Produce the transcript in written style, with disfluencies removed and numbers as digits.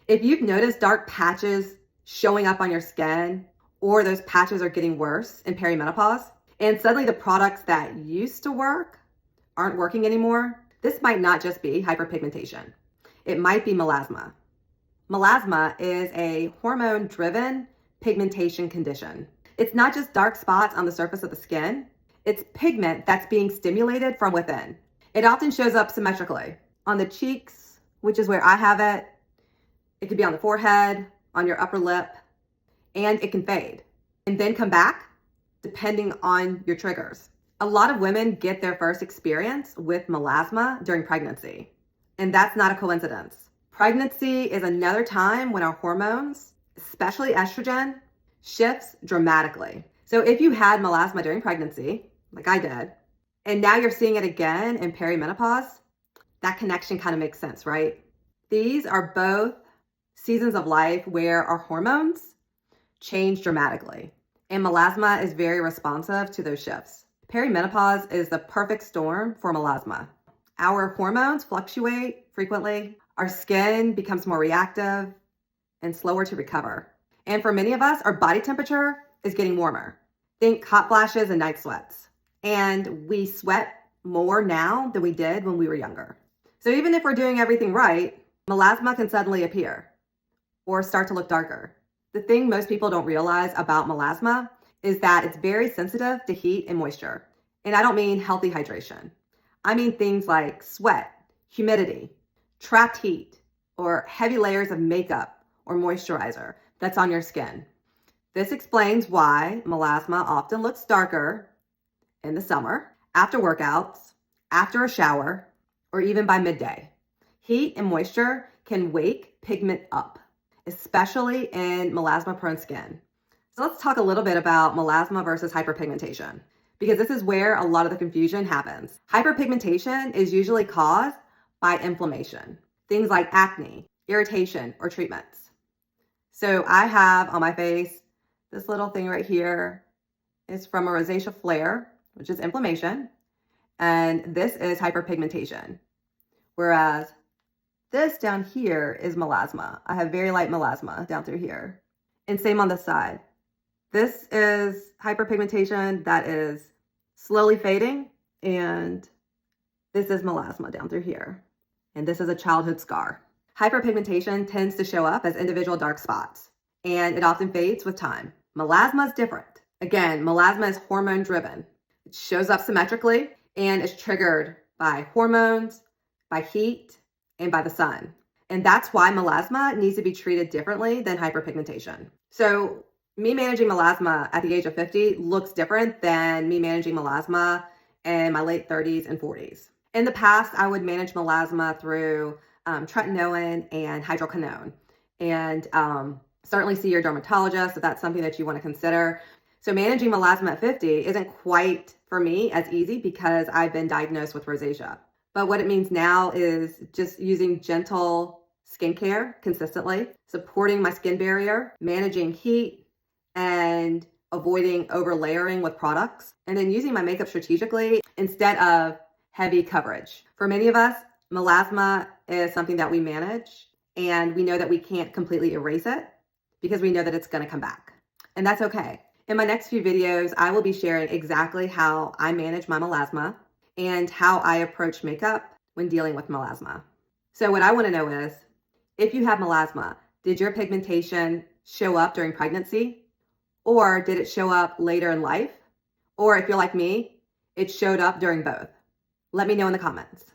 If you've noticed dark patches showing up on your skin, or those patches are getting worse in perimenopause, and suddenly the products that used to work aren't working anymore, this might not just be hyperpigmentation. It might be melasma. Melasma is a hormone-driven pigmentation condition. It's not just dark spots on the surface of the skin, it's pigment that's being stimulated from within. It often shows up symmetrically on the cheeks, which is where I have it. It could be on the forehead, on your upper lip, and it can fade and then come back depending on your triggers. A lot of women get their first experience with melasma during pregnancy, and that's not a coincidence. Pregnancy is another time when our hormones, especially estrogen, shifts dramatically. So if you had melasma during pregnancy, like I did, and now you're seeing it again in perimenopause, that connection kind of makes sense, right? These are both seasons of life where our hormones change dramatically, and melasma is very responsive to those shifts. Perimenopause is the perfect storm for melasma. Our hormones fluctuate frequently, our skin becomes more reactive and slower to recover. And for many of us, our body temperature is getting warmer. Think hot flashes and night sweats. And we sweat more now than we did when we were younger. So even if we're doing everything right, melasma can suddenly appear or start to look darker. The thing most people don't realize about melasma is that it's very sensitive to heat and moisture. And I don't mean healthy hydration. I mean things like sweat, humidity, trapped heat, or heavy layers of makeup or moisturizer that's on your skin. This explains why melasma often looks darker in the summer, after workouts, after a shower, or even by midday. Heat and moisture can wake pigment up, especially in melasma-prone skin. So let's talk a little bit about melasma versus hyperpigmentation, because this is where a lot of the confusion happens. Hyperpigmentation is usually caused by inflammation, things like acne, irritation, or treatments. So I have on my face this little thing right here. It's from a rosacea flare, which is inflammation, and this is hyperpigmentation. Whereas this down here is melasma. I have very light melasma down through here. And same on this side. This is hyperpigmentation that is slowly fading, and this is melasma down through here. And this is a childhood scar. Hyperpigmentation tends to show up as individual dark spots, and it often fades with time. Melasma is different. Again, melasma is hormone driven. It shows up symmetrically and is triggered by hormones, by heat, and by the sun. And that's why melasma needs to be treated differently than hyperpigmentation. So me managing melasma at the age of 50 looks different than me managing melasma in my late 30s and 40s. In the past, I would manage melasma through tretinoin and hydroquinone. And certainly see your dermatologist if that's something that you want to consider. So managing melasma at 50 isn't quite, for me, as easy because I've been diagnosed with rosacea. But what it means now is just using gentle skincare consistently, supporting my skin barrier, managing heat, and avoiding over layering with products, and then using my makeup strategically instead of heavy coverage. For many of us, melasma is something that we manage, and we know that we can't completely erase it because we know that it's going to come back. And that's okay. In my next few videos, I will be sharing exactly how I manage my melasma and how I approach makeup when dealing with melasma. So what I want to know is, if you have melasma, did your pigmentation show up during pregnancy? Or did it show up later in life? Or if you're like me, it showed up during both? Let me know in the comments.